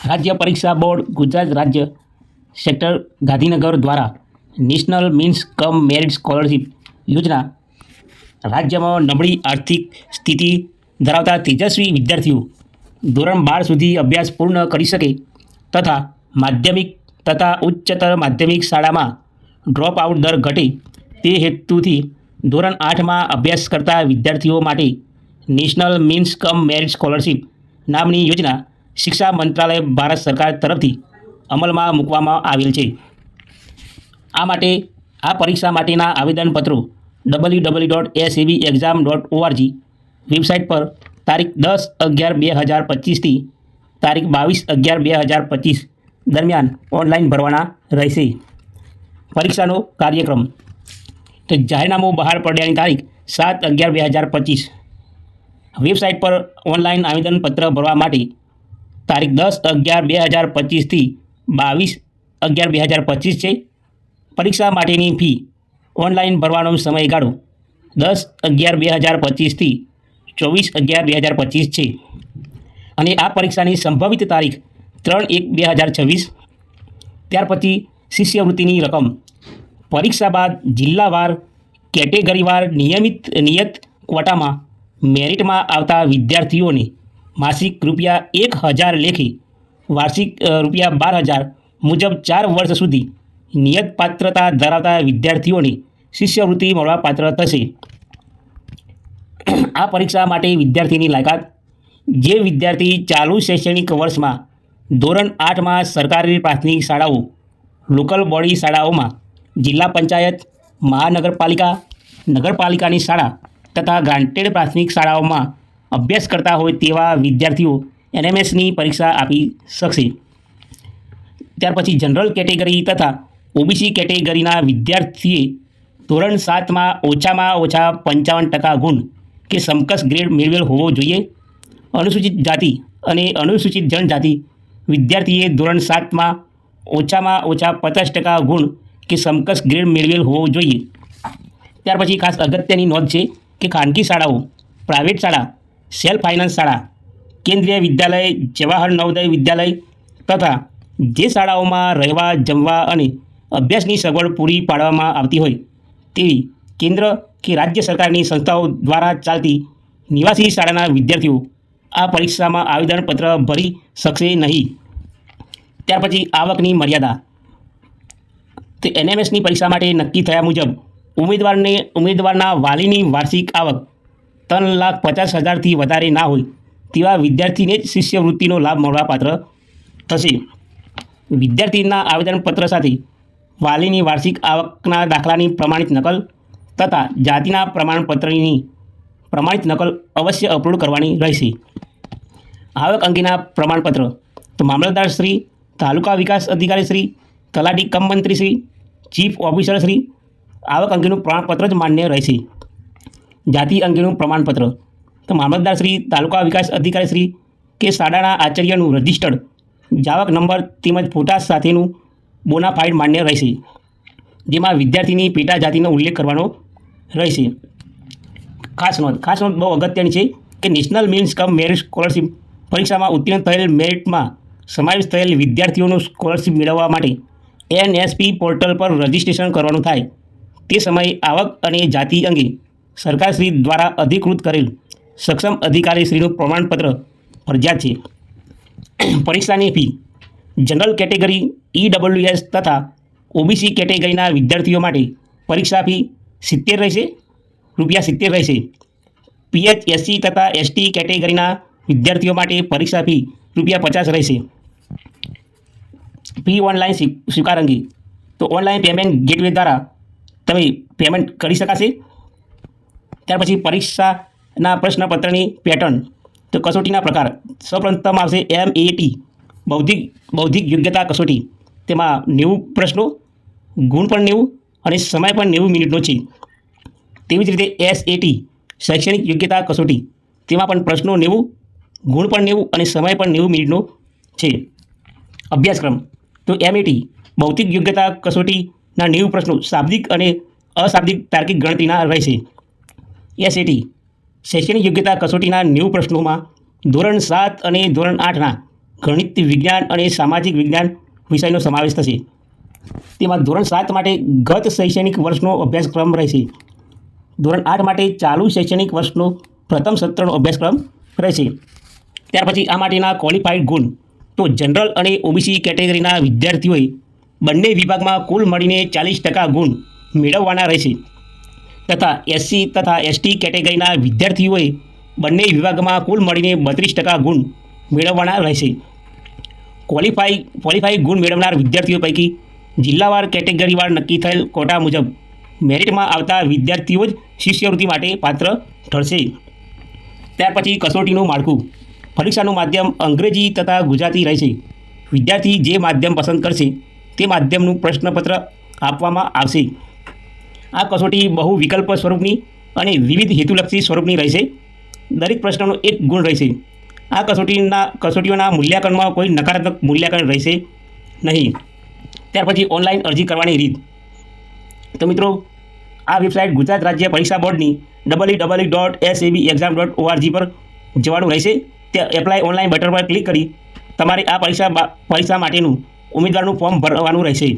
રાજ્ય પરીક્ષા બોર્ડ ગુજરાત રાજ્ય સેક્ટર ગાંધીનગર દ્વારા નેશનલ મીન્સ કમ મેરિટ સ્કોલરશિપ યોજના રાજ્યમાં નબળી આર્થિક સ્થિતિ ધરાવતા તેજસ્વી વિદ્યાર્થીઓ ધોરણ 12 સુધી અભ્યાસ પૂર્ણ કરી શકે તથા માધ્યમિક તથા ઉચ્ચતર માધ્યમિક શાળામાં ડ્રોપ આઉટ દર ઘટે તે હેતુથી ધોરણ 8માં અભ્યાસ કરતા વિદ્યાર્થીઓ માટે નેશનલ મીન્સ કમ મેરિટ સ્કોલરશિપ નામની યોજના શિક્ષા મંત્રાલય ભારત સરકાર તરફથી અમલમાં મૂકવામાં આવેલ છે. આ પરીક્ષા માટેના આવેદનપત્રો www.sabexam.org વેબસાઇટ પર તારીખ 10/11/2025થી તારીખ 22/11/2025 દરમિયાન ઓનલાઈન ભરવાના રહેશે. પરીક્ષાનો કાર્યક્રમ તો જાહેરનામું બહાર પડ્યાની તારીખ 7/11/2025. વેબસાઇટ પર ઓનલાઈન આવેદનપત્ર ભરવા માટે તારીખ 10/11/2025થી 22/11/2025 છે. પરીક્ષા માટેની ફી ઓનલાઈન ભરવાનો સમયગાળો 10/11/2025થી 24/11/2025 છે અને આ પરીક્ષાની સંભવિત તારીખ 3/1/2026. ત્યાર પછી શિષ્યવૃત્તિની રકમ પરીક્ષા બાદ જિલ્લાવાર કેટેગરીવાર નિયત ક્વોટામાં મેરિટમાં આવતા વિદ્યાર્થીઓને માસિક ₹1,000 લેખે વાર્ષિક ₹12,000 મુજબ 4 વર્ષ સુધી નિયત પાત્રતા ધરાવતા વિદ્યાર્થીઓને શિષ્યવૃત્તિ મળવાપાત્ર થશે. આ પરીક્ષા માટે વિદ્યાર્થીની લાયકાત જે વિદ્યાર્થી ચાલુ શૈક્ષણિક વર્ષમાં ધોરણ 8માં સરકારી પ્રાથમિક શાળાઓ, લોકલ બોડી શાળાઓમાં, જિલ્લા પંચાયત, મહાનગરપાલિકા, નગરપાલિકાની શાળા તથા ગ્રાન્ટેડ પ્રાથમિક શાળાઓમાં અભ્યાસ કરતા હોય તેવા વિદ્યાર્થીઓ NMSની પરીક્ષા આપી શકશે. ત્યાર પછી જનરલ કેટેગરી તથા OBC કેટેગરીના વિદ્યાર્થીએ ધોરણ 7માં ઓછામાં ઓછા 55% ગુણ કે સમકક્ષ ગ્રેડ મેળવેલ હોવો જોઈએ. અનુસૂચિત જાતિ અને અનુસૂચિત જનજાતિ વિદ્યાર્થીએ ધોરણ 7માં ઓછામાં ઓછા 50% ગુણ કે સમકક્ષ ગ્રેડ મેળવેલ હોવો જોઈએ. ત્યાર પછી ખાસ અગત્યની નોંધ છે કે ખાનગી શાળાઓ, પ્રાઇવેટ શાળા, સેલ્ફ ફાઇનાન્સ શાળા, કેન્દ્રીય વિદ્યાલય, જવાહર નવોદય વિદ્યાલય તથા જે શાળાઓમાં રહેવા, જમવા અને અભ્યાસની સગવડ પૂરી પાડવામાં આવતી હોય તેવી કેન્દ્ર કે રાજ્ય સરકારની સંસ્થાઓ દ્વારા ચાલતી નિવાસી શાળાના વિદ્યાર્થીઓ આ પરીક્ષામાં આવેદનપત્ર ભરી શકશે નહીં. ત્યાર પછી આવકની મર્યાદા તે NMSની પરીક્ષા માટે નક્કી થયા મુજબ ઉમેદવારના વાલીની વાર્ષિક આવક 3,50,000થી વધારે ના હોય તેવા વિદ્યાર્થીને જ શિષ્યવૃત્તિનો લાભ મળવાપાત્ર થશે. વિદ્યાર્થીના આવેદનપત્ર સાથે વાલીની વાર્ષિક આવકના દાખલાની પ્રમાણિત નકલ તથા જાતિના પ્રમાણપત્રની પ્રમાણિત નકલ અવશ્ય અપલોડ કરવાની રહેશે. આવક અંગેના પ્રમાણપત્ર તો મામલતદાર શ્રી, તાલુકા વિકાસ અધિકારી શ્રી, તલાટી કમ મંત્રી શ્રી, ચીફ ઓફિસર શ્રી આવક અંગેનું પ્રમાણપત્ર જ માન્ય રહેશે. જાતિ અંગેનું પ્રમાણપત્ર તો મામલતદાર શ્રી, તાલુકા વિકાસ અધિકારી શ્રી કે શાળાના આચાર્યનું રજિસ્ટર્ડ જાવક નંબર તેમજ ફોટા સાથેનું બોનાફાઇડ માન્ય રહેશે, જેમાં વિદ્યાર્થીની પેટા જાતિનો ઉલ્લેખ કરવાનો રહેશે. ખાસ નોંધ બહુ અગત્યની છે કે નેશનલ મીન્સ કમ મેરિટ સ્કોલરશિપ પરીક્ષામાં ઉત્તીર્ણ થયેલ મેરિટમાં સમાવેશ થયેલ વિદ્યાર્થીઓનું સ્કોલરશિપ મેળવવા માટે NSP પોર્ટલ પર રજિસ્ટ્રેશન કરવાનું થાય તે સમયે આવક અને જાતિ અંગે સરકારશ્રી દ્વારા અધિકૃત કરેલ સક્ષમ અધિકારીશ્રીનું પ્રમાણપત્ર ફરજિયાત છે. પરીક્ષાની ફી જનરલ કેટેગરી EWS તથા OBC કેટેગરીના વિદ્યાર્થીઓ માટે પરીક્ષા ફી ₹70 રહેશે. PH SC તથા ST કેટેગરીના વિદ્યાર્થીઓ માટે પરીક્ષા ફી ₹50 રહેશે. ફી ઓનલાઈન સ્વીકાર અંગે તો ઓનલાઈન પેમેન્ટ ગેટવે દ્વારા તમે પેમેન્ટ કરી શકાશે. ત્યાર પછી પરીક્ષાના પ્રશ્નપત્રની પેટર્ન તો કસોટીના પ્રકાર સૌપ્રથમ આવશે MAT બૌદ્ધિક યોગ્યતા કસોટી. તેમાં 90 પ્રશ્નો, ગુણ પણ 90 અને સમય પણ 90 મિનિટનો છે. તેવી જ રીતે SAT શૈક્ષણિક યોગ્યતા કસોટી, તેમાં પણ પ્રશ્નો 90, ગુણ પણ 90 અને સમય પણ 90 મિનિટનો છે. અભ્યાસક્રમ તો MAT ભૌતિક યોગ્યતા કસોટીના 90 પ્રશ્નો શાબ્દિક અને અશાબ્દિક તાર્કિક ગણતરીના રહેશે. SAT શૈક્ષણિક યોગ્યતા કસોટીના 90 પ્રશ્નોમાં ધોરણ 7 અને ધોરણ 8ના ગણિત, વિજ્ઞાન અને સામાજિક વિજ્ઞાન વિષયનો સમાવેશ થશે. તેમાં ધોરણ 7 માટે ગત શૈક્ષણિક વર્ષનો અભ્યાસક્રમ રહેશે. ધોરણ 8 માટે ચાલુ શૈક્ષણિક વર્ષનો પ્રથમ સત્રનો અભ્યાસક્રમ રહેશે. ત્યાર પછી આ માટેના ક્વોલિફાઈડ ગુણ તો જનરલ અને ઓબીસી કેટેગરીના વિદ્યાર્થીઓએ બંને વિભાગમાં કુલ મળીને 40% ગુણ મેળવવાના રહેશે તથા એસસી તથા એસટી કેટેગરીના વિદ્યાર્થીઓએ બંને વિભાગમાં કુલ મળીને 32% ગુણ મેળવવાના રહેશે. ક્વોલિફાઈ ગુણ મેળવનાર વિદ્યાર્થીઓ પૈકી જિલ્લાવાર કેટેગરીવાર નક્કી થયેલ કોટા મુજબ મેરિટમાં આવતા વિદ્યાર્થીઓ જ શિષ્યવૃત્તિ માટે પાત્ર ઠરશે. ત્યાર પછી કસોટીનું માળખું. પરીક્ષાનું માધ્યમ અંગ્રેજી તથા ગુજરાતી રહેશે. વિદ્યાર્થી જે માધ્યમ પસંદ કરશે તે માધ્યમનું પ્રશ્નપત્ર આપવામાં આવશે. આ કસોટી બહુ વિકલ્પ સ્વરૂપની અને વિવિધ હેતુલક્ષી સ્વરૂપની રહેશે. દરેક પ્રશ્નનો 1 ગુણ રહેશે. આ કસોટીઓના મૂલ્યાંકનમાં કોઈ નકારાત્મક મૂલ્યાંકન રહેશે નહીં. ત્યાર પછી ઓનલાઈન અરજી કરવાની રીત. તો મિત્રો, આ વેબસાઇટ ગુજરાત રાજ્ય પરીક્ષા બોર્ડની www.sabexam.org પર જવાનું રહેશે. ત્યાં એપ્લાય ઓનલાઈન બટન પર ક્લિક કરી તમારે આ પરીક્ષા માટેનું ઉમેદવારનું ફોર્મ ભરવાનું રહેશે.